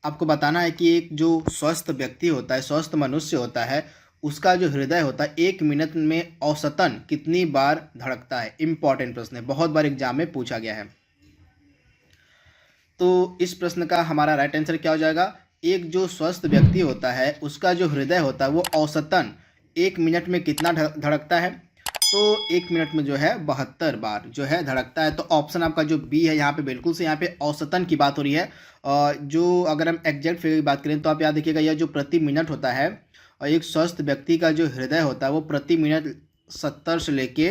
आपको बताना है कि एक जो स्वस्थ व्यक्ति होता है, स्वस्थ मनुष्य होता है, उसका जो हृदय होता है 1 मिनट में औसतन कितनी बार धड़कता है? इम्पोर्टेंट प्रश्न है, बहुत बार एग्जाम में पूछा गया है। तो इस प्रश्न का हमारा राइट आंसर क्या हो जाएगा? एक जो स्वस्थ व्यक्ति होता है, उसका जो हृदय होता है वो औसतन 1 मिनट में कितना धड़कता है? तो 1 मिनट में जो है 72 बार जो है धड़कता है। तो ऑप्शन आपका जो बी है यहाँ पे बिल्कुल से, यहाँ पे औसतन की बात हो रही है। जो अगर हम एग्जैक्ट फिगर की बात करें तो आप याद रखिएगा, यह जो प्रति मिनट होता है और एक स्वस्थ व्यक्ति का जो हृदय होता है वो प्रति मिनट 70 से लेके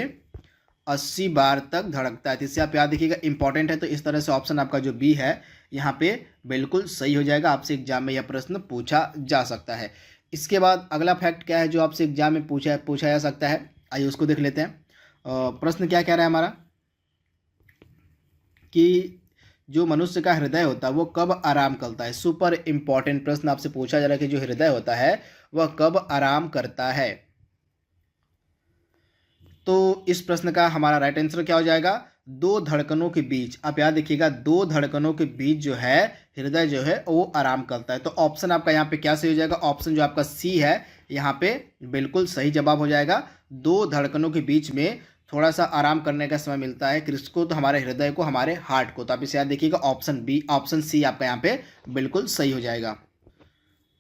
80 बार तक धड़कता है। तो इससे आप याद रखिएगा, इंपॉर्टेंट है। तो इस तरह से ऑप्शन आपका जो बी है यहाँ पे बिल्कुल सही हो जाएगा। आपसे एग्जाम में यह प्रश्न पूछा जा सकता है। इसके बाद अगला फैक्ट क्या है जो आपसे एग्जाम में पूछा जा सकता है, आइए उसको देख लेते हैं। प्रश्न क्या कह रहा है हमारा कि जो मनुष्य का हृदय होता है वो कब आराम करता है? सुपर इंपॉर्टेंट प्रश्न आपसे पूछा जा रहा है कि जो हृदय होता है वह कब आराम करता है। तो इस प्रश्न का हमारा राइट आंसर क्या हो जाएगा? दो धड़कनों के बीच, आप याद रखिएगा, दो धड़कनों के बीच जो है हृदय जो है वो आराम करता है। तो ऑप्शन आपका यहाँ पे क्या सही हो जाएगा? ऑप्शन जो आपका सी है यहाँ पे बिल्कुल सही जवाब हो जाएगा। दो धड़कनों के बीच में थोड़ा सा आराम करने का समय मिलता है, किसको? तो हमारे हृदय को, हमारे हार्ट को। तो आप इसे याद देखिएगा, ऑप्शन बी, ऑप्शन सी आपका यहाँ पे बिल्कुल सही हो जाएगा।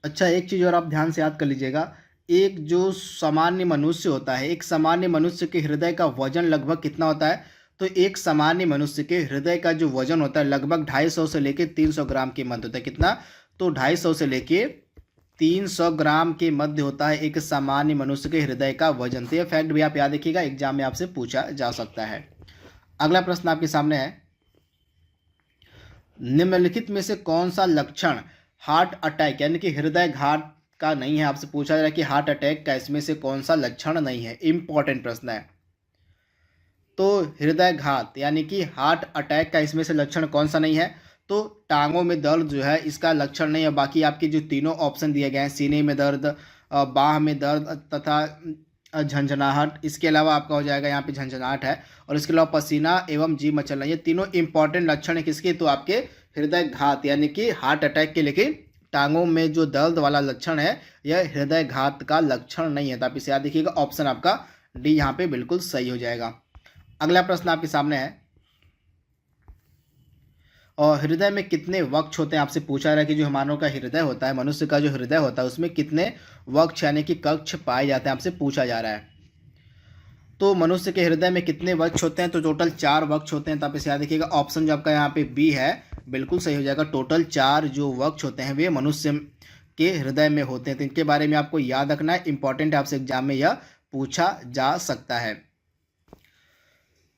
अच्छा, एक चीज़ और आप ध्यान से याद कर लीजिएगा, एक जो सामान्य मनुष्य होता है, एक सामान्य मनुष्य के हृदय का वजन लगभग कितना होता है? तो एक सामान्य मनुष्य के हृदय का जो वजन होता है लगभग 250 से लेके 300 ग्राम के मध्य होता है। कितना? तो 250 से लेके 300 ग्राम के मध्य होता है एक सामान्य मनुष्य के हृदय का वजन। तो यह फैक्ट भी आप याद रखिएगा, एग्जाम में आपसे पूछा जा सकता है। अगला प्रश्न आपके सामने है, निम्नलिखित में से कौन सा लक्षण हार्ट अटैक यानी कि हृदय घात का नहीं है? आपसे पूछा जा रहा है कि हार्ट अटैक का इसमें से कौन सा लक्षण नहीं है। इंपॉर्टेंट प्रश्न है। तो हृदय घात यानी कि हार्ट अटैक का इसमें से लक्षण कौन सा नहीं है? तो टांगों में दर्द जो है इसका लक्षण नहीं है। बाकी आपके जो तीनों ऑप्शन दिए गए हैं, सीने में दर्द, बाह में दर्द तथा झंझनाहट, इसके अलावा आपका हो जाएगा यहाँ पे झंझनाहट है, और इसके अलावा पसीना एवं जी मचलना, ये तीनों इंपॉर्टेंट लक्षण है किसके? तो आपके हृदय घात यानी कि हार्ट अटैक के। लेकिन टांगों में जो दर्द वाला लक्षण है यह हृदय घात का लक्षण नहीं है। तो आप इसे याद देखिएगा, ऑप्शन आपका डी यहाँ पे बिल्कुल सही हो जाएगा। अगला प्रश्न आपके सामने है, और हृदय में कितने वक्ष होते हैं? आपसे पूछा रहा है कि जो मानव का हृदय होता है, मनुष्य का जो हृदय होता है उसमें कितने वक्ष यानी कि कक्ष पाए जाते हैं? आपसे पूछा जा रहा है। तो मनुष्य के हृदय में कितने वक्ष होते हैं? तो टोटल 4 वक्ष होते हैं। तो आप इसे याद रखिएगा, ऑप्शन जो आपका यहाँ पे बी है बिल्कुल सही हो जाएगा। टोटल 4 जो वक्ष होते हैं वे मनुष्य के हृदय में होते हैं। तो इनके बारे में आपको याद रखना है, इंपॉर्टेंट है, आपसे एग्जाम में यह पूछा जा सकता है।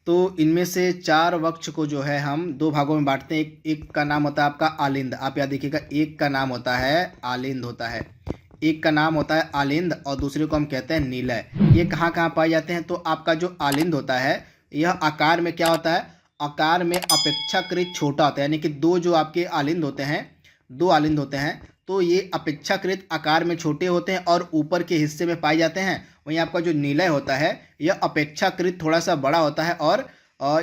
तो इनमें से 4 वक्ष को जो है हम 2 भागों में बांटते हैं। एक का नाम होता है आपका आलिंद, आप याद देखिएगा, एक का नाम होता है आलिंद होता है, एक का नाम होता है आलिंद और दूसरे को हम कहते हैं नीलय। ये कहाँ कहाँ पाए जाते हैं? तो आपका जो आलिंद होता है यह आकार में क्या होता है? आकार में अपेक्षाकृत छोटा होता है, यानी कि दो जो आपके आलिंद होते हैं, 2 आलिंद होते हैं, तो ये अपेक्षाकृत आकार में छोटे होते हैं और ऊपर के हिस्से में पाए जाते हैं। वहीं आपका जो नीलय होता है यह अपेक्षाकृत थोड़ा सा बड़ा होता है, और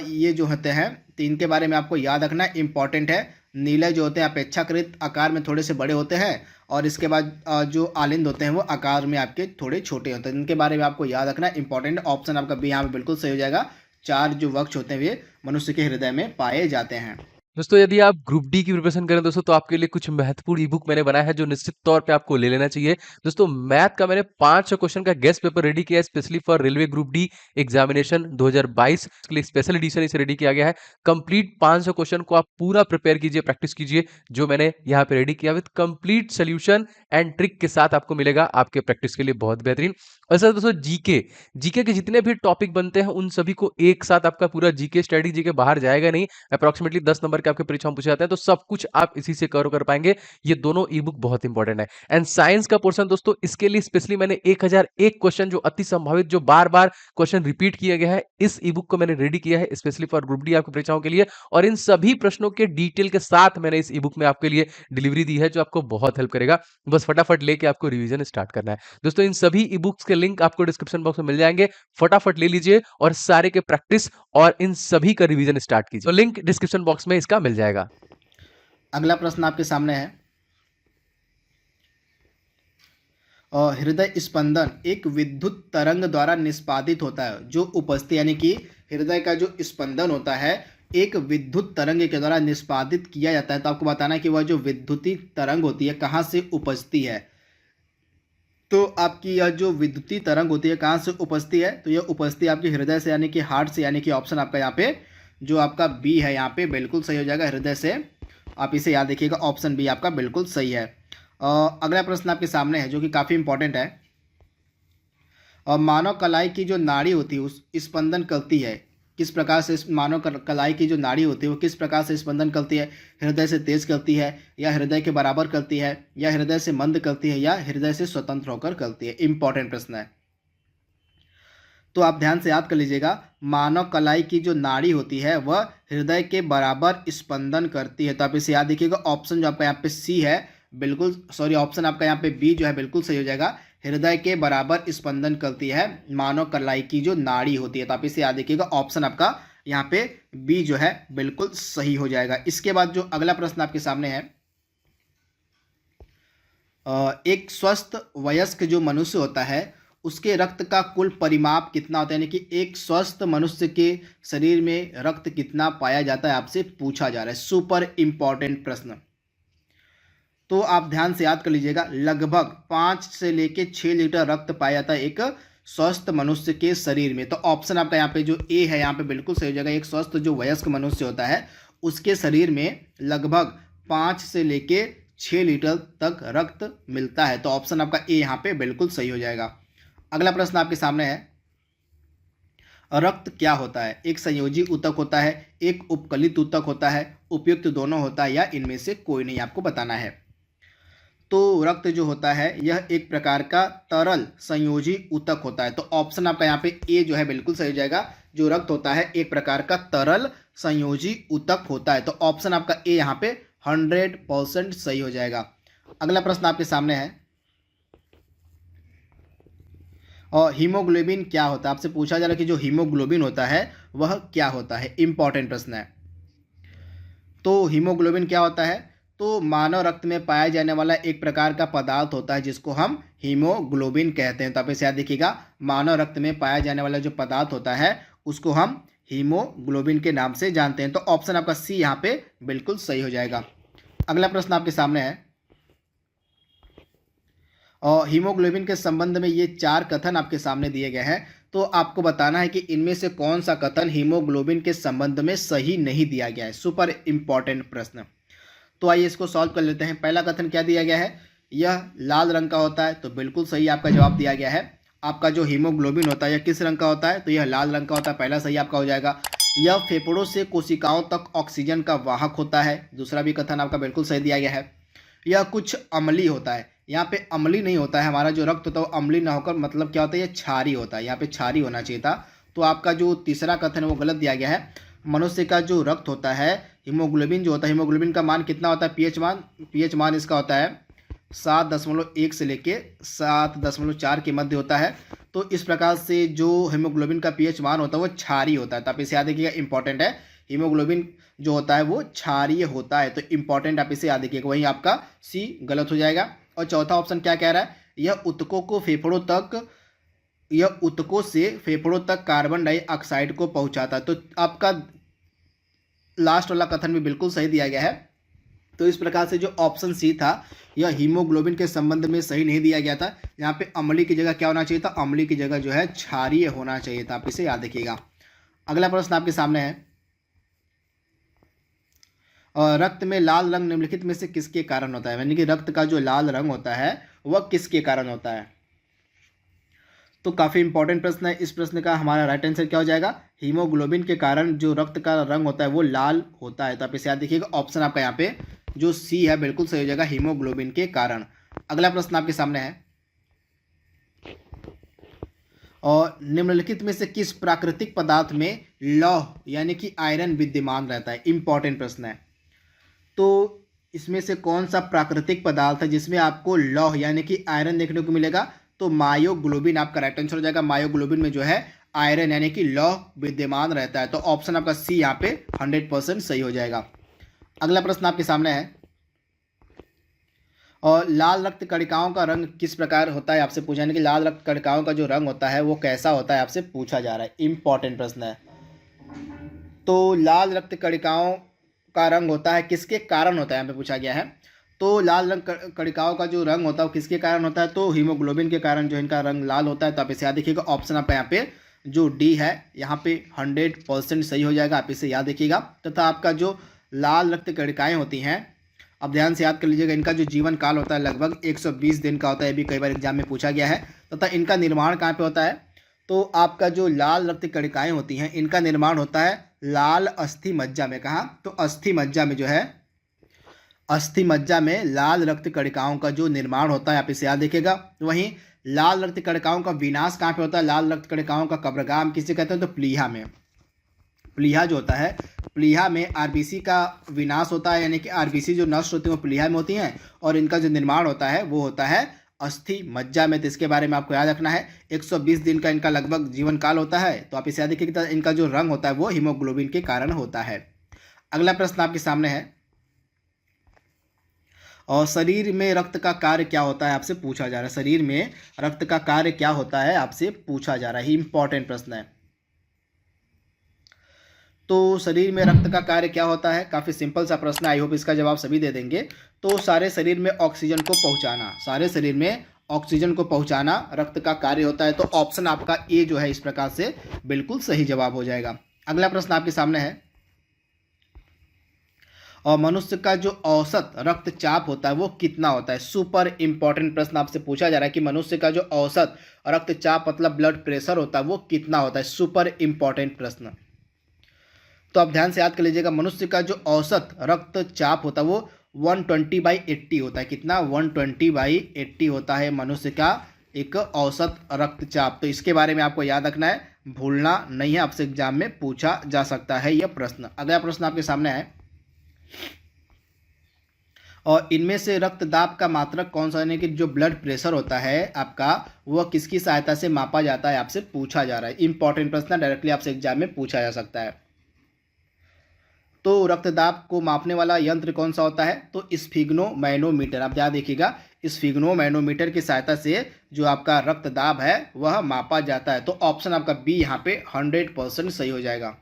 ये जो होते हैं, तो इनके बारे में आपको याद रखना इंपॉर्टेंट है। नीलय जो होते हैं अपेक्षाकृत आकार में थोड़े से बड़े होते हैं, और इसके बाद जो आलिंद होते हैं वो आकार में आपके थोड़े छोटे होते हैं। इनके बारे में आपको याद रखना इंपॉर्टेंट। ऑप्शन आपका बी यहाँ पे बिल्कुल सही हो जाएगा। 4 जो वक्ष होते हैं वे मनुष्य के हृदय में पाए जाते हैं। दोस्तों यदि आप ग्रुप डी की प्रिपरेशन करें दोस्तों तो आपके लिए कुछ महत्वपूर्ण ई बुक मैंने बनाया है जो निश्चित तौर पे आपको ले लेना चाहिए। दोस्तों मैथ का मैंने 500 क्वेश्चन का गेस्ट पेपर रेडी किया है specially for railway group D examination 2022 के लिए स्पेशल एडिशन इसे रेडी किया गया है। कंप्लीट 500 क्वेश्चन को आप पूरा प्रिपेयर कीजिए, प्रैक्टिस कीजिए, जो मैंने यहाँ पे रेडी किया with complete solution and trick के साथ आपको मिलेगा आपके प्रैक्टिस के लिए बहुत बेहतरीन। और सर दोस्तों जीके जीके के जितने भी टॉपिक बनते हैं उन सभी को एक साथ आपका पूरा जीके स्टडी जीके बाहर जाएगा नहीं, अप्रोक्सीमेटली 10 नंबर के आपके परीक्षा में पूछे जाते हैं, तो सब कुछ आप इसी से कवर कर पाएंगे। ये दोनों ई बुक बहुत इंपॉर्टेंट है। एंड साइंस का पोर्शन दोस्तों इसके लिए स्पेशली मैंने 1001 क्वेश्चन जो अति संभावित, जो बार बार क्वेश्चन रिपीट किया गया है, इस ई बुक को मैंने रेडी किया है स्पेशली फॉर ग्रुप डी आपकी परीक्षाओं के लिए। और इन सभी प्रश्नों के डिटेल के साथ मैंने इस ई बुक में आपके लिए डिलीवरी दी है जो आपको बहुत हेल्प करेगा। बस फटाफट लेके आपको रिवीजन स्टार्ट करना है। दोस्तों इन सभी ई बुक्स के लिंक आपको डिस्क्रिप्शन बॉक्स में मिल जाएंगे, फटाफट ले लीजिए और सारे के प्रैक्टिस और इन सभी का रिवीजन स्टार्ट कीजिए। तो लिंक डिस्क्रिप्शन बॉक्स में इसका मिल जाएगा। अगला प्रश्न आपके सामने है, हृदय स्पंदन एक विद्युत तरंग द्वारा निष्पादित होता है जो उपस्थित, यानी कि हृदय का जो स्पंदन होता है एक विद्युत तरंग के द्वारा निष्पादित किया जाता है। तो आपको बताना है कि वह जो विद्युतीय तरंग होती है कहाँ से उपजती है। तो आपकी यह जो विद्युतीय तरंग होती है कहाँ से उपजती है, तो यह उपजती है आपके हृदय से, यानी कि हार्ट से, यानी कि ऑप्शन आपका यहाँ पे जो आपका बी है यहाँ पे बिल्कुल सही हो जाएगा, हृदय से। आप इसे याद रखिएगा, ऑप्शन बी आपका बिल्कुल सही है। अगला प्रश्न आपके सामने है जो कि काफ़ी इंपॉर्टेंट है। मानव कलाई की जो नाड़ी होती है उस स्पंदन करती है किस प्रकार से। मानव कलाई की जो नाड़ी होती है वो किस प्रकार से स्पंदन करती है, हृदय से तेज करती है, या हृदय के बराबर करती है, या हृदय से मंद करती है, या हृदय से स्वतंत्र होकर करती है। इंपॉर्टेंट प्रश्न है, तो आप ध्यान से याद कर लीजिएगा। मानव कलाई की जो नाड़ी होती है वह हृदय के बराबर स्पंदन करती है। तो आप इसे याद रखिएगा, ऑप्शन जो आपका यहाँ पे सी है बिल्कुल, सॉरी ऑप्शन आपका यहाँ पे बी जो है बिल्कुल सही हो जाएगा। हृदय के बराबर स्पंदन करती है मानव कलाई की जो नाड़ी होती है। तो आप इसे याद रखिएगा, ऑप्शन आपका यहाँ पे बी जो है बिल्कुल सही हो जाएगा। इसके बाद जो अगला प्रश्न आपके सामने है, एक स्वस्थ वयस्क जो मनुष्य होता है उसके रक्त का कुल परिमाप कितना होता है, यानी कि एक स्वस्थ मनुष्य के शरीर में रक्त कितना पाया जाता है, आपसे पूछा जा रहा है। सुपर इंपॉर्टेंट प्रश्न, तो आप ध्यान से याद कर लीजिएगा। लगभग 5 से लेके 6 लीटर रक्त पाया जाता है एक स्वस्थ मनुष्य के शरीर में। तो ऑप्शन आपका यहाँ पे जो ए है यहाँ पे बिल्कुल सही हो जाएगा। एक स्वस्थ जो वयस्क मनुष्य होता है उसके शरीर में लगभग 5 से लेके 6 लीटर तक रक्त मिलता है। तो ऑप्शन आपका ए यहाँ पे बिल्कुल सही हो जाएगा। अगला प्रश्न आपके सामने है, रक्त क्या होता है। एक संयोजी ऊतक होता है, एक उपकलित ऊतक होता है, उपयुक्त दोनों होता है, या इनमें से कोई नहीं, आपको बताना है। तो रक्त जो होता है यह एक प्रकार का तरल संयोजी ऊतक होता है। तो ऑप्शन आपका यहाँ पे ए जो है बिल्कुल सही हो जाएगा। जो रक्त होता है एक प्रकार का तरल संयोजी ऊतक होता है। तो ऑप्शन आपका ए यहाँ पे 100% सही हो जाएगा। अगला प्रश्न आपके सामने है, और हीमोग्लोबिन क्या होता है। आपसे पूछा जा रहा है कि जो हीमोग्लोबिन होता है वह क्या होता है। इंपॉर्टेंट प्रश्न है। तो हीमोग्लोबिन क्या होता है, तो मानव रक्त में पाया जाने वाला एक प्रकार का पदार्थ होता है जिसको हम हीमोग्लोबिन कहते हैं। तो आप इसे याद रखिएगा, मानव रक्त में पाया जाने वाला जो पदार्थ होता है उसको हम हीमोग्लोबिन के नाम से जानते हैं। तो ऑप्शन आपका सी यहाँ पे बिल्कुल सही हो जाएगा। अगला प्रश्न आपके सामने है, और हीमोग्लोबिन के संबंध में ये 4 कथन आपके सामने दिए गए हैं। तो आपको बताना है कि इनमें से कौन सा कथन हीमोग्लोबिन के संबंध में सही नहीं दिया गया है। सुपर इंपॉर्टेंट प्रश्न, तो आइए इसको सॉल्व कर लेते हैं। पहला कथन क्या दिया गया है, यह लाल रंग का होता है। तो बिल्कुल सही आपका जवाब दिया गया है। आपका जो हीमोग्लोबिन होता है यह किस रंग का होता है, तो यह लाल रंग का होता है। पहला सही आपका हो जाएगा। यह फेफड़ों से कोशिकाओं तक ऑक्सीजन का वाहक होता है। दूसरा भी कथन आपका बिल्कुल सही दिया गया है। यह कुछ अम्लीय होता है। यहाँ पे अम्लीय नहीं होता है, हमारा जो रक्त होता है वो अम्लीय ना होकर मतलब क्या होता है, यह क्षारीय होता है। यहाँ पे क्षारीय होना चाहिए था। तो आपका जो तीसरा कथन है वो गलत दिया गया है। मनुष्य का जो रक्त होता है, हीमोग्लोबिन जो होता है, हीमोग्लोबिन का मान कितना होता है, पीएच मान इसका होता है 7.1 से लेके 7.4 के मध्य होता है। तो इस प्रकार से जो हीमोग्लोबिन का पीएच मान होता है वो क्षारीय होता है। तो आप इसे याद रखिएगा, इंपॉर्टेंट है। हीमोग्लोबिन जो होता है वो क्षारीय होता है। तो इंपॉर्टेंट आप इसे याद रखिएगा। वहीं आपका सी गलत हो जाएगा। और चौथा ऑप्शन क्या कह रहा है, यह ऊतकों से फेफड़ों तक कार्बन डाइऑक्साइड को पहुंचाता है। तो आपका लास्ट वाला कथन भी बिल्कुल सही दिया गया है। तो इस प्रकार से जो ऑप्शन सी था यह हीमोग्लोबिन के संबंध में सही नहीं दिया गया था। यहाँ पे अम्लीय की जगह क्या होना चाहिए था, अम्लीय की जगह जो है क्षारीय होना चाहिए था। आप इसे याद रखिएगा। अगला प्रश्न आपके सामने है, और रक्त में लाल रंग निम्नलिखित में से किसके कारण होता है, यानी कि रक्त का जो लाल रंग होता है वह किसके कारण होता है। तो काफ़ी इंपॉर्टेंट प्रश्न है। इस प्रश्न का हमारा राइट आंसर क्या हो जाएगा, हीमोग्लोबिन के कारण जो रक्त का रंग होता है वो लाल होता है। तो आप इसे याद देखिएगा, ऑप्शन आपका यहाँ पे जो सी है बिल्कुल सही हो जाएगा, हीमोग्लोबिन के कारण। अगला प्रश्न आपके सामने है, और निम्नलिखित में से किस प्राकृतिक पदार्थ में लौह यानी कि आयरन विद्यमान रहता है। इंपॉर्टेंट प्रश्न है। तो इसमें से कौन सा प्राकृतिक पदार्थ है जिसमें आपको लौह यानी कि आयरन देखने को मिलेगा, तो मायोग्लोबिन आपका राइट आंसर हो जाएगा। मायोग्लोबिन में जो है आयरन यानी कि लौह विद्यमान रहता है। तो ऑप्शन आपका सी यहाँ पे 100% सही हो जाएगा। अगला प्रश्न आपके सामने है, और लाल रक्त कणिकाओं का रंग किस प्रकार होता है आपसे पूछा, यानी कि लाल रक्त कणिकाओं का जो रंग होता है वो कैसा होता है आपसे पूछा जा रहा है। इंपॉर्टेंट प्रश्न है। तो लाल रक्त कणिकाओं का रंग होता है किसके कारण होता है, यहाँ पे पूछा गया है। तो लाल रंग कणिकाओं का जो रंग होता है वो किसके कारण होता है, तो हीमोग्लोबिन के कारण जो इनका रंग लाल होता है। तो आप इसे याद देखिएगा, ऑप्शन आपका यहाँ पे जो डी है यहाँ पे 100% सही हो जाएगा, आप इसे याद देखिएगा। तथा आपका जो लाल रक्त कणिकाएँ होती हैं, अब ध्यान से याद कर लीजिएगा, इनका जो जीवन काल होता है लगभग 120 दिन का होता है। ये भी कई बार एग्जाम में पूछा गया है। तथा इनका निर्माण कहाँ पे होता है, तो आपका जो लाल रक्त कणिकाएँ होती हैं इनका निर्माण होता है लाल अस्थि मज्जा में। कहाँ, तो अस्थि मज्जा में जो है, अस्थि मज्जा में लाल रक्त कणिकाओं का जो निर्माण होता है, आप इसे याद देखिएगा। वहीं लाल रक्त कणिकाओं का विनाश कहाँ पे होता है, लाल रक्त कणिकाओं का कब्रगाह हम किसे कहते हैं, तो प्लीहा में। प्लीहा जो होता है, प्लीहा में आरबीसी का विनाश होता है, यानी कि आरबीसी जो नष्ट होती है वो प्लीहा में होती हैं, और इनका जो निर्माण होता है वो होता है अस्थि मज्जा में। तो इसके बारे में आपको याद रखना है। 120 दिन का इनका लगभग जीवन काल होता है। तो आप इसे याद रखिए, इनका जो रंग होता है वो हीमोग्लोबिन के कारण होता है। अगला प्रश्न आपके सामने है, और शरीर में रक्त का कार्य क्या होता है आपसे पूछा जा रहा है। शरीर में रक्त का कार्य क्या होता है आपसे पूछा जा रहा है, इंपॉर्टेंट प्रश्न है। तो शरीर में रक्त का कार्य क्या होता है, काफ़ी सिंपल सा प्रश्न है, आई होप इसका जवाब सभी दे देंगे। तो सारे शरीर में ऑक्सीजन को पहुंचाना, सारे शरीर में ऑक्सीजन को पहुंचाना रक्त का कार्य होता है। तो ऑप्शन आपका ए जो है इस प्रकार से बिल्कुल सही जवाब हो जाएगा। अगला प्रश्न आपके सामने है, और मनुष्य का जो औसत रक्तचाप होता है वो कितना होता है। सुपर इंपॉर्टेंट प्रश्न आपसे पूछा जा रहा है कि मनुष्य का जो औसत रक्तचाप मतलब ब्लड प्रेशर होता है वो कितना होता है। सुपर इंपॉर्टेंट प्रश्न। तो आप ध्यान से याद कर लीजिएगा, मनुष्य का जो औसत रक्तचाप होता है वो 120/80 होता है। कितना, 120/80 होता है मनुष्य का एक औसत रक्तचाप। तो इसके बारे में आपको याद रखना है, भूलना नहीं है, आपसे एग्जाम में पूछा जा सकता है यह प्रश्न। अगला प्रश्न आपके सामने है, और इनमें से रक्तदाब का मात्रक कौन सा, यानी कि जो ब्लड प्रेशर होता है आपका वह किसकी सहायता से मापा जाता है आपसे पूछा जा रहा है। इंपॉर्टेंट प्रश्न, डायरेक्टली आपसे एग्जाम में पूछा जा सकता है। तो रक्तदाब को मापने वाला यंत्र कौन सा होता है, तो स्फिग्नोमैनोमीटर। आप याद देखिएगा, स्फिग्नोमैनोमीटर की सहायता से जो आपका रक्तदाब है वह मापा जाता है। तो ऑप्शन आपका बी यहाँ पे 100% सही हो जाएगा।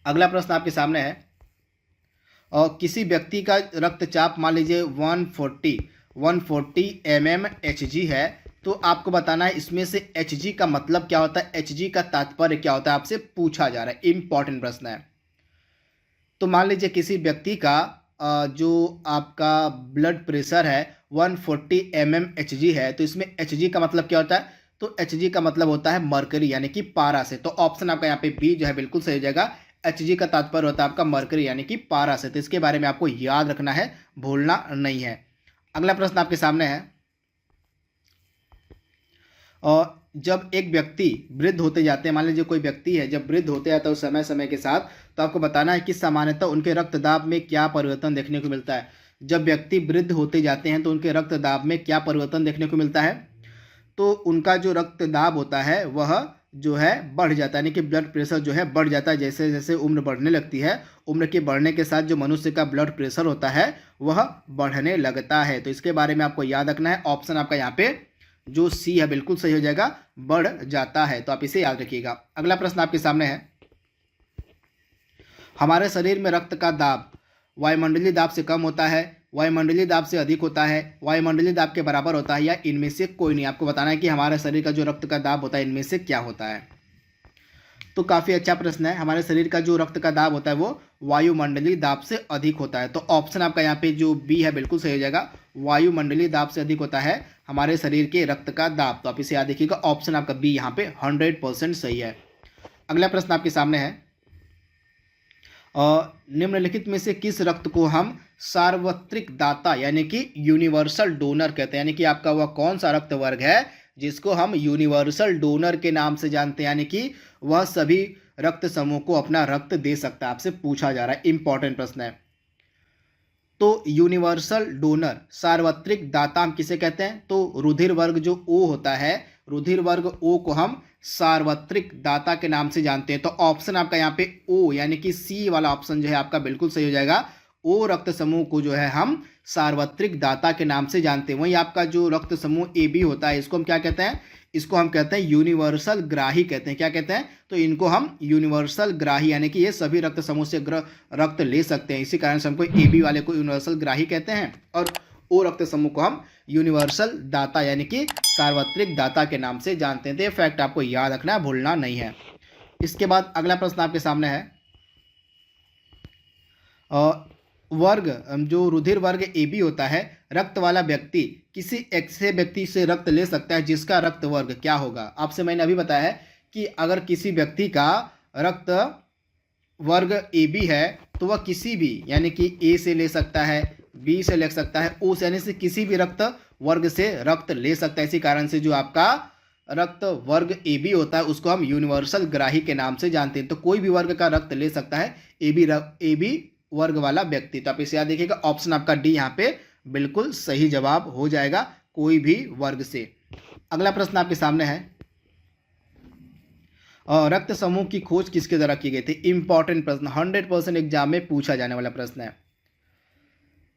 अगला प्रश्न आपके सामने है, और किसी व्यक्ति का रक्तचाप मान लीजिए 140 mmHg है। तो आपको बताना है इसमें से Hg का मतलब क्या होता है, Hg का तात्पर्य क्या होता है, आपसे पूछा जा रहा है। इंपॉर्टेंट प्रश्न है। तो मान लीजिए किसी व्यक्ति का जो आपका ब्लड प्रेशर है 140 mmHg है, तो इसमें Hg का मतलब क्या होता है, तो Hg का मतलब होता है मरकरी, यानी कि पारा से। तो ऑप्शन आपका यहाँ पे बी जो है बिल्कुल सही हो जाएगा। Hg का तात्पर्य होता है आपका मरकरी, यानी कि पारा से। तो इसके बारे में आपको याद रखना है, भूलना नहीं है। अगला प्रश्न आपके सामने है, और जब एक व्यक्ति वृद्ध होते जाते हैं, मान लीजिए कोई व्यक्ति है जब वृद्ध होते जाता है उस समय समय के साथ, तो आपको बताना है कि सामान्यतः उनके रक्तदाब में क्या परिवर्तन देखने को मिलता है। जब व्यक्ति वृद्ध होते जाते हैं तो उनके रक्तदाब में क्या परिवर्तन देखने को मिलता है, तो उनका जो रक्तदाब होता है वह जो है बढ़ जाता है, यानी कि ब्लड प्रेशर जो है बढ़ जाता है। जैसे जैसे उम्र बढ़ने लगती है, उम्र के बढ़ने के साथ जो मनुष्य का ब्लड प्रेशर होता है वह बढ़ने लगता है। तो इसके बारे में आपको याद रखना है। ऑप्शन आपका यहाँ पे जो सी है बिल्कुल सही हो जाएगा, बढ़ जाता है। तो आप इसे याद रखिएगा। अगला प्रश्न आपके सामने है, हमारे शरीर में रक्त का दाब वायुमंडलीय दाब से कम होता है, वायुमंडलीय दाब से अधिक होता है, वायुमंडलीय दाब के बराबर होता है, या इनमें से कोई नहीं। आपको बताना है कि हमारे शरीर का जो रक्त का दाब होता है इनमें से क्या होता है। तो काफ़ी अच्छा प्रश्न है। हमारे शरीर का जो रक्त का दाब होता है वो वायुमंडलीय दाब से अधिक होता है। तो ऑप्शन आपका यहाँ पे जो बी है बिल्कुल सही हो जाएगा, वायुमंडलीय दाब से अधिक होता है हमारे शरीर के रक्त का दाब। तो आप इसे याद रखिएगा, ऑप्शन आपका बी यहाँ पे 100% सही है। अगला प्रश्न आपके सामने है, और निम्नलिखित में से किस रक्त को हम सार्वत्रिक दाता यानी कि यूनिवर्सल डोनर कहते हैं, यानी कि आपका वह कौन सा रक्त वर्ग है जिसको हम यूनिवर्सल डोनर के नाम से जानते हैं, यानी कि वह सभी रक्त समूह को अपना रक्त दे सकता है। आपसे पूछा जा रहा है, इंपॉर्टेंट प्रश्न है। तो यूनिवर्सल डोनर सार्वत्रिक दाता हम किसे कहते हैं, तो रुधिर वर्ग जो ओ होता है, रुधिर वर्ग ओ को हम सार्वत्रिक दाता के नाम से जानते हैं। तो ऑप्शन आपका यहाँ पे ओ यानी कि सी वाला ऑप्शन जो है आपका बिल्कुल सही हो जाएगा। ओ रक्त समूह को जो है हम सार्वत्रिक दाता के नाम से जानते हैं। वहीं आपका जो रक्त समूह ए बी होता है इसको हम क्या कहते हैं, इसको हम कहते हैं यूनिवर्सल ग्राही कहते हैं। क्या कहते हैं, तो इनको हम यूनिवर्सल ग्राही, यानी कि ये सभी रक्त समूह से रक्त ले सकते हैं, इसी कारण से हमको ए बी वाले को यूनिवर्सल ग्राही कहते हैं और ओ रक्त समूह को हम यूनिवर्सल दाता यानी कि सार्वत्रिक दाता के नाम से जानते हैं। तो ये फैक्ट आपको याद रखना है, भूलना नहीं है। इसके बाद अगला प्रश्न आपके सामने है, वर्ग जो रुधिर वर्ग ए बी होता है, रक्त वाला व्यक्ति किसी ऐसे व्यक्ति से रक्त ले सकता है जिसका रक्त वर्ग क्या होगा। आपसे मैंने अभी बताया है कि अगर किसी व्यक्ति का रक्त वर्ग ए बी है तो वह किसी भी यानी कि ए से ले सकता है, बी से ले सकता है, ओ से यानी से किसी भी रक्त वर्ग से रक्त ले सकता है। इसी कारण से जो आपका रक्त वर्ग ए बी होता है उसको हम यूनिवर्सल ग्राही के नाम से जानते हैं। तो कोई भी वर्ग का रक्त ले सकता है ए बी वर्ग वाला व्यक्ति। तो आप इसे याद देखिएगा, ऑप्शन आपका डी यहाँ पे बिल्कुल सही जवाब हो जाएगा, कोई भी वर्ग से। अगला प्रश्न आपके सामने है, रक्त समूह की खोज किसके द्वारा की गई थी। इंपॉर्टेंट प्रश्न, 100% एग्जाम में पूछा जाने वाला प्रश्न है,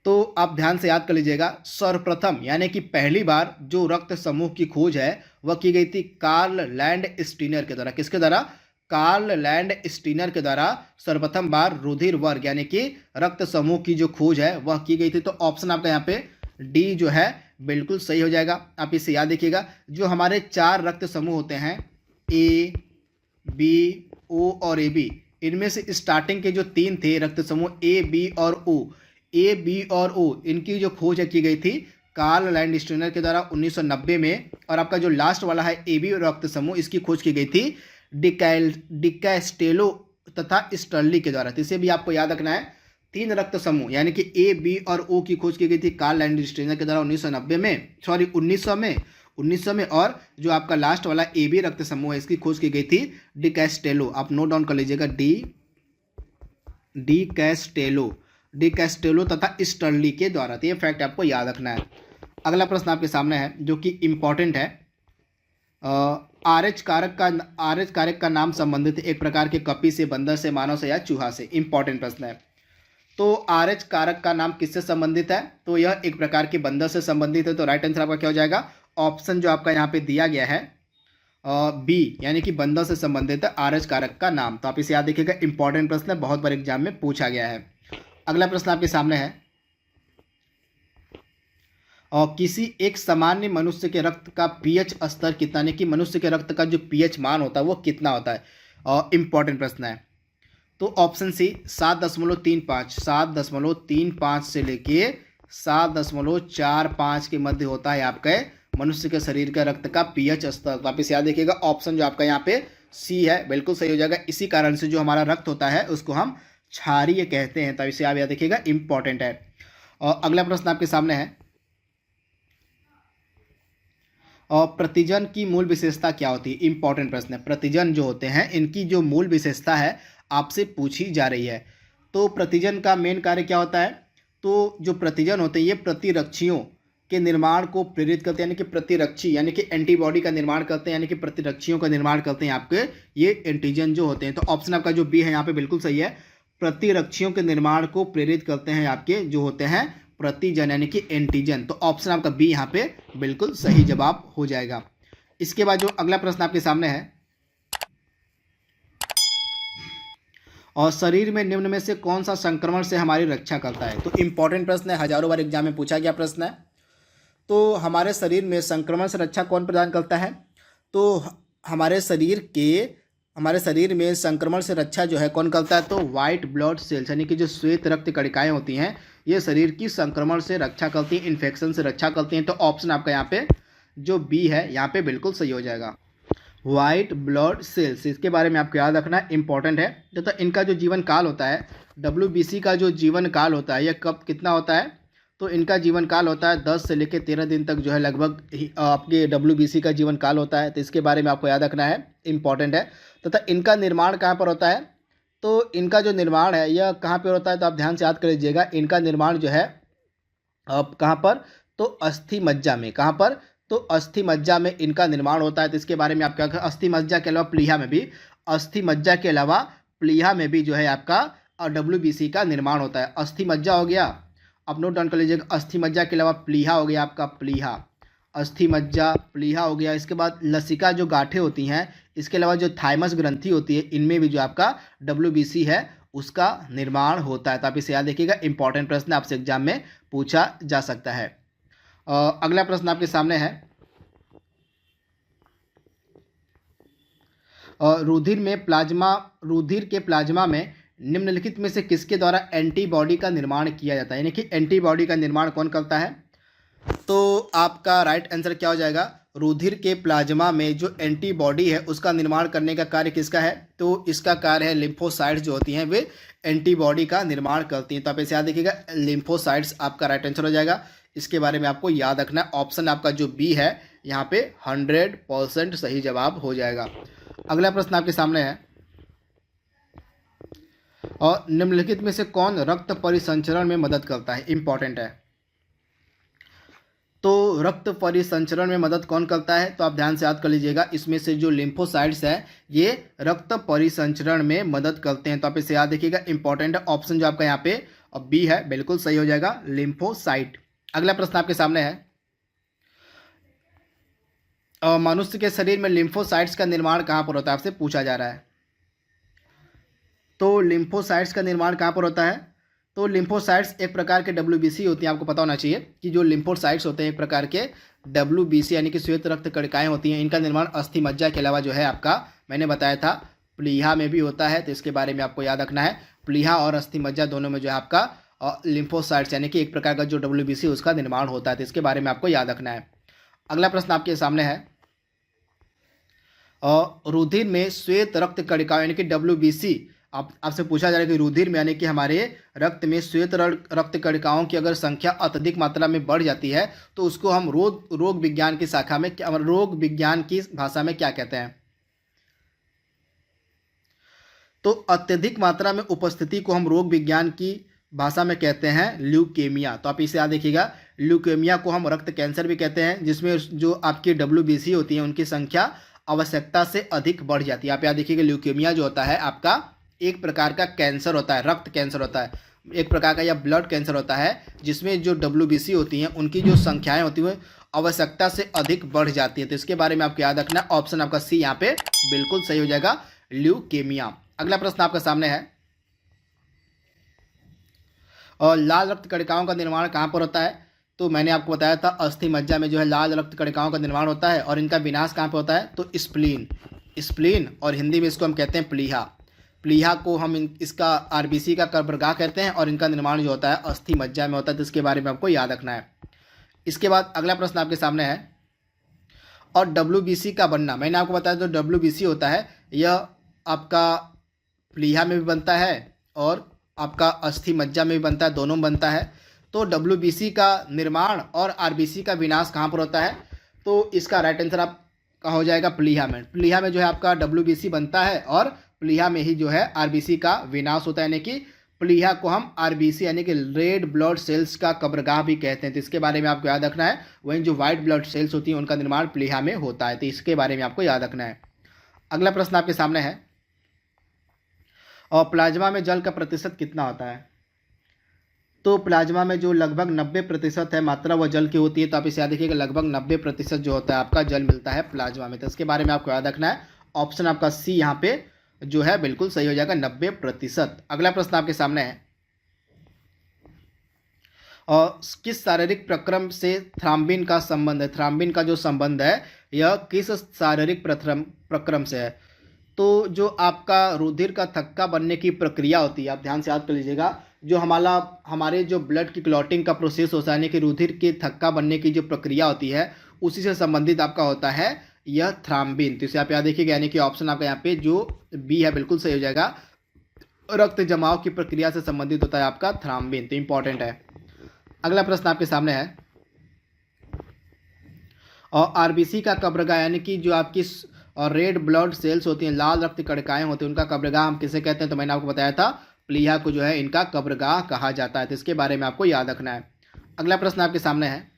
तो आप ध्यान से याद कर लीजिएगा। सर्वप्रथम यानी कि पहली बार जो रक्त समूह की खोज है वह की गई थी कार्ल लैंड स्टीनर के द्वारा। किसके द्वारा, कार्ल लैंड स्टीनर के द्वारा सर्वप्रथम बार रुधिर वर्ग यानी कि रक्त समूह की जो खोज है वह की गई थी। तो ऑप्शन आपका यहाँ पे डी जो है बिल्कुल सही हो जाएगा। आप इसे याद देखिएगा, जो हमारे 4 रक्त समूह होते हैं ए बी ओ और ए बी, इनमें से स्टार्टिंग के जो 3 थे रक्त समूह ए बी और ओ, ए बी और ओ, इनकी जो खोज की गई थी कार्ल लैंड स्टीनर के द्वारा 1990 में। और आपका जो लास्ट वाला है ए बी रक्त समूह, इसकी खोज की गई थी डिकैस्टेलो तथा स्टर्ली के द्वारा। तो इसे भी आपको याद रखना है, 3 रक्त समूह यानी कि ए बी और ओ की खोज की गई थी कार्ल लैंड स्टीनर के द्वारा 1900 में, और जो आपका लास्ट वाला ए बी रक्त समूह है इसकी खोज की गई थी डिकैस्टेलो। आप नोट डाउन कर लीजिएगा, डिकैस्टेलो तथा स्टर्ली के द्वारा। तो ये फैक्ट आपको याद रखना है। अगला प्रश्न आपके सामने है जो कि इंपॉर्टेंट है, आरएच कारक का नाम संबंधित एक प्रकार के कपी से, बंदर से, मानव से या चूहा से। इंपॉर्टेंट प्रश्न है। तो आरएच कारक का नाम किससे संबंधित है, तो यह एक प्रकार के बंदर से संबंधित है। तो राइट आंसर आपका क्या हो जाएगा, ऑप्शन जो आपका यहाँ पे दिया गया है बी यानी कि बंदर से संबंधित है आरएच कारक का नाम। तो आप इसे याद देखिएगा, इंपॉर्टेंट प्रश्न है, बहुत बार एग्जाम में पूछा गया है। अगला प्रश्न आपके सामने है, और किसी एक सामान्य मनुष्य के रक्त का पीएच स्तर कितना, यानी कि मनुष्य के रक्त का जो पीएच मान होता है वो कितना होता है। और इंपॉर्टेंट प्रश्न है। तो ऑप्शन सी 7.35 से लेके 7.45 के मध्य होता है आपके मनुष्य के शरीर का रक्त का पीएच स्तर। तो आप इसे याद देखिएगा, ऑप्शन जो आपका यहाँ पे सी है बिल्कुल सही हो जाएगा। इसी कारण से जो हमारा रक्त होता है उसको हम क्षारीय कहते हैं। तो इसे आप याद देखिएगा, इंपॉर्टेंट है। और अगला प्रश्न आपके सामने है, और प्रतिजन की मूल विशेषता क्या होती है। इंपॉर्टेंट प्रश्न है। प्रतिजन जो होते हैं इनकी जो मूल विशेषता है आपसे पूछी जा रही है। तो प्रतिजन का मेन कार्य क्या होता है, तो जो प्रतिजन होते हैं ये प्रतिरक्षियों के निर्माण को प्रेरित करते हैं, यानी कि प्रतिरक्षी यानी कि एंटीबॉडी का निर्माण करते हैं, यानी कि प्रतिरक्षियों का निर्माण करते हैं आपके ये एंटीजन जो होते हैं। तो ऑप्शन आपका जो बी है यहाँ पे बिल्कुल सही है, प्रतिरक्षियों के निर्माण को प्रेरित करते हैं आपके जो होते हैं प्रतिजन यानी कि एंटीजन। तो ऑप्शन आपका बी यहाँ पे बिल्कुल सही जवाब हो जाएगा। इसके बाद जो अगला प्रश्न आपके सामने है, और शरीर में निम्न में से कौन सा संक्रमण से हमारी रक्षा करता है। तो इंपॉर्टेंट प्रश्न है, हजारों बार एग्जाम में पूछा गया प्रश्न है। तो हमारे शरीर में संक्रमण से रक्षा कौन प्रदान करता है, तो हमारे शरीर में संक्रमण से रक्षा जो है कौन करता है, तो वाइट ब्लड सेल्स यानी कि जो श्वेत रक्त कणिकाएं होती हैं ये शरीर की संक्रमण से रक्षा करती हैं, इन्फेक्शन से रक्षा करती हैं। तो ऑप्शन आपका यहाँ पे जो बी है यहाँ पे बिल्कुल सही हो जाएगा, वाइट ब्लड सेल्स। इसके बारे में आपको याद रखना इंपॉर्टेंट है। तो इनका जो जीवन काल होता है, WBC का जो जीवन काल होता है यह कब कितना होता है, तो इनका जीवन काल होता है 10 से लेकर 13 दिन तक जो है लगभग आपके WBC का जीवन काल होता है। तो इसके बारे में आपको याद रखना है, इंपॉर्टेंट है। तथा इनका निर्माण कहाँ पर होता है, तो इनका जो निर्माण है यह कहाँ पर होता है, तो आप ध्यान से याद कर लीजिएगा। इनका निर्माण जो है कहाँ पर, तो अस्थि मज्जा में। कहाँ पर, तो अस्थि मज्जा में इनका निर्माण होता है। तो इसके बारे में आपका अस्थि मज्जा के अलावा प्लीहा में भी, अस्थि मज्जा के अलावा प्लीहा में भी जो है आपका और WBC का निर्माण होता है। अस्थि मज्जा हो गया, आप नोट डाउन कर लीजिएगा। अस्थि मज्जा के अलावा प्लीहा हो गया आपका, प्लीहा, अस्थि मज्जा, प्लीहा हो गया। इसके बाद लसिका जो गांठें होती हैं, इसके अलावा जो थाइमस ग्रंथि होती है, इनमें भी जो आपका WBC है उसका निर्माण होता है। तो आप इसे याद रखिएगा, इंपॉर्टेंट प्रश्न आपसे एग्जाम में पूछा जा सकता है। अगला प्रश्न आपके सामने है, रुधिर के प्लाज्मा में निम्नलिखित में से किसके द्वारा एंटीबॉडी का निर्माण किया जाता है, यानी कि एंटीबॉडी का निर्माण कौन करता है? तो आपका राइट आंसर क्या हो जाएगा? रुधिर के प्लाज्मा में जो एंटीबॉडी है उसका निर्माण करने का कार्य किसका है? तो इसका कार्य है लिम्फोसाइट्स जो होती हैं वे एंटीबॉडी का निर्माण करती हैं। तो आप इसे याद रखिएगा, लिम्फोसाइट्स आपका राइट आंसर हो जाएगा। इसके बारे में आपको याद रखना है। ऑप्शन आपका जो बी है यहाँ पे 100% सही जवाब हो जाएगा। अगला प्रश्न आपके सामने है, और निम्नलिखित में से कौन रक्त परिसंचरण में मदद करता है? इंपॉर्टेंट है। तो रक्त परिसंचरण में मदद कौन करता है? तो आप ध्यान से याद कर लीजिएगा, इसमें से जो लिम्फोसाइट्स है ये रक्त परिसंचरण में मदद करते हैं। तो आप इसे याद रखिएगा, इंपॉर्टेंट है। ऑप्शन जो आपका यहाँ पे बी है बिल्कुल सही हो जाएगा, लिम्फोसाइट। अगला प्रश्न आपके सामने है, मनुष्य के शरीर में लिम्फोसाइट्स का निर्माण कहाँ पर होता है? आपसे पूछा जा रहा है। तो लिम्फोसाइट्स का निर्माण कहाँ पर होता है? तो लिम्फोसाइट्स एक प्रकार के WBC होती हैं। आपको पता होना चाहिए कि जो लिम्फोसाइट्स होते हैं एक प्रकार के WBC यानी कि श्वेत रक्त कणिकाएं होती हैं। इनका निर्माण अस्थि मज्जा के अलावा जो है आपका मैंने बताया था प्लीहा में भी होता है। तो इसके बारे में आपको याद रखना है, प्लीहा और अस्थि मज्जा दोनों में जो है आपका लिम्फोसाइट्स यानी कि एक प्रकार का जो WBC उसका निर्माण होता है। तो इसके बारे में आपको याद रखना है। अगला प्रश्न आपके सामने है, रुधिर में श्वेत रक्त कणिकाएं यानी कि WBC आपसे पूछा जा रहा है कि रुधिर में यानी कि हमारे रक्त में श्वेत रक्त कणिकाओं की अगर संख्या अत्यधिक मात्रा में बढ़ जाती है तो उसको हम रोग विज्ञान की शाखा में रोग विज्ञान की भाषा में क्या कहते हैं? तो अत्यधिक मात्रा में उपस्थिति को हम रोग विज्ञान की भाषा में कहते हैं ल्यूकेमिया। तो आप इसे याद रखिएगा, ल्यूकेमिया को हम रक्त कैंसर भी कहते हैं, जिसमें जो आपकी WBC होती है उनकी संख्या आवश्यकता से अधिक बढ़ जाती है। आप याद रखिएगा, ल्यूकेमिया जो होता है आपका एक प्रकार का कैंसर होता है, रक्त कैंसर होता है, एक प्रकार का या ब्लड कैंसर होता है, जिसमें जो WBC होती हैं उनकी जो संख्याएं होती हैं आवश्यकता से अधिक बढ़ जाती है। तो इसके बारे में आपको याद रखना है। ऑप्शन आपका सी यहाँ पे बिल्कुल सही हो जाएगा, ल्यूकेमिया। अगला प्रश्न आपके सामने है, और लाल रक्त कणिकाओं का निर्माण कहाँ पर होता है? तो मैंने आपको बताया था अस्थि मज्जा में जो है लाल रक्त कणिकाओं का निर्माण होता है, और इनका विनाश कहाँ पर होता है? तो स्प्लीन, और हिंदी में इसको हम कहते हैं प्लीहा। प्लीहा को हम इसका RBC का कब्रगाह कहते हैं, और इनका निर्माण जो होता है अस्थि मज्जा में होता है। तो इसके बारे में आपको याद रखना है। इसके बाद अगला प्रश्न आपके सामने है, और WBC का बनना, मैंने आपको बताया जो WBC होता है यह आपका प्लीहा में भी बनता है और आपका अस्थि मज्जा में भी बनता है, दोनों में बनता है। तो WBC का निर्माण और RBC का विनाश कहाँ पर होता है? तो इसका राइट आंसर आपका हो जाएगा प्लीहा में। प्लीहा में जो है आपका WBC बनता है और प्लीहा में ही जो है RBC का विनाश होता है, यानी कि प्लीहा को हम RBC यानी कि रेड ब्लड सेल्स का कब्रगाह भी कहते हैं। तो इसके बारे में आपको याद रखना है। वहीं जो व्हाइट ब्लड सेल्स होती हैं उनका निर्माण प्लीहा में होता है। तो इसके बारे में आपको याद रखना है। अगला प्रश्न आपके सामने है, और प्लाज्मा में जल का प्रतिशत कितना होता है? तो प्लाज्मा में जो लगभग 90% है मात्रा वह जल की होती है। तो आप इसे याद रखिएगा, लगभग 90% जो होता है आपका जल मिलता है प्लाज्मा में। तो इसके बारे में आपको याद रखना है। ऑप्शन आपका सी यहाँ पे जो है बिल्कुल सही हो जाएगा, 90%। अगला प्रश्न आपके सामने है, और किस शारीरिक प्रक्रम से थ्राम्बिन का संबंध है? थ्राम्बिन का जो संबंध है यह किस शारीरिक प्रक्रम से है? तो जो आपका रुधिर का थक्का बनने की प्रक्रिया होती है, आप ध्यान से याद कर लीजिएगा, जो हमारे जो ब्लड की क्लॉटिंग का प्रोसेस होता है, यानी कि रुधिर के थक्का बनने की जो प्रक्रिया होती है उसी से संबंधित आपका होता है यह थ्राम्बिन। तो इसे आप याद रखिएगा, यानी कि ऑप्शन आपका यहाँ पे जो बी है बिल्कुल सही हो जाएगा। रक्त जमाव की प्रक्रिया से संबंधित होता है आपका थ्राम्बिन। तो इंपॉर्टेंट है। अगला प्रश्न आपके सामने है, और RBC का कब्रगाह यानी कि जो आपकी रेड ब्लड सेल्स होती हैं, लाल रक्त कणिकाएं होती हैं, उनका कब्रगाह हम किसे कहते हैं? तो मैंने आपको बताया था प्लीहा को जो है इनका कब्रगाह कहा जाता है। तो इसके बारे में आपको याद रखना है। अगला प्रश्न आपके सामने है,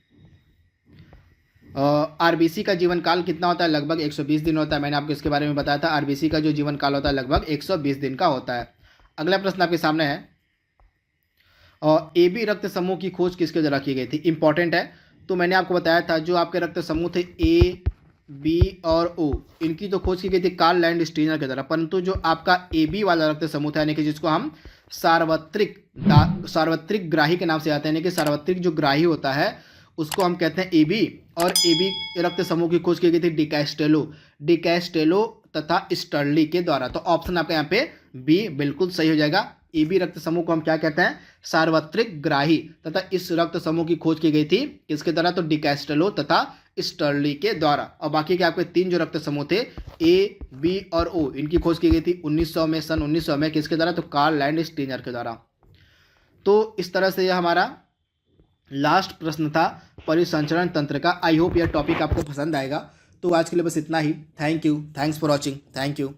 RBC का जीवन काल कितना होता है? लगभग 120 दिन होता है। मैंने आपको इसके बारे में बताया था, RBC का जो जीवन काल होता है लगभग 120 दिन का होता है। अगला प्रश्न आपके सामने है, और ए बी रक्त समूह की खोज किसके द्वारा की गई थी? इंपॉर्टेंट है। तो मैंने आपको बताया था जो आपके रक्त समूह थे ए बी और ओ, इनकी तो खोज की गई थी कार्ल लैंडस्टीनर के द्वारा, परंतु जो आपका ए बी वाला रक्त समूह था, यानी कि जिसको हम सार्वत्रिक ग्राही के नाम से आते हैं, यानी कि सार्वत्रिक जो ग्राही होता है उसको हम कहते हैं ए बी, और ए बी रक्त समूह की खोज की गई थी डिकैस्टेलो तथा स्टर्ली के द्वारा। तो ऑप्शन आपका यहाँ पे बी बिल्कुल सही हो जाएगा। ए बी रक्त समूह को हम क्या कहते हैं? सार्वत्रिक ग्राही। तथा इस रक्त समूह की खोज की गई थी किसके द्वारा? तो डिकैस्टेलो तथा स्टर्ली के द्वारा। और बाकी के आपके 3 जो रक्त समूह थे ए बी और ओ, इनकी खोज की गई थी 1900 में, सन 1900 में, किसके द्वारा? तो कार्ल लैंडस्टीनर के द्वारा। तो इस तरह से यह हमारा लास्ट प्रश्न था परिसंचरण तंत्र का। आई होप यह टॉपिक आपको पसंद आएगा। तो आज के लिए बस इतना ही। Thank you, thanks for watching, thank you.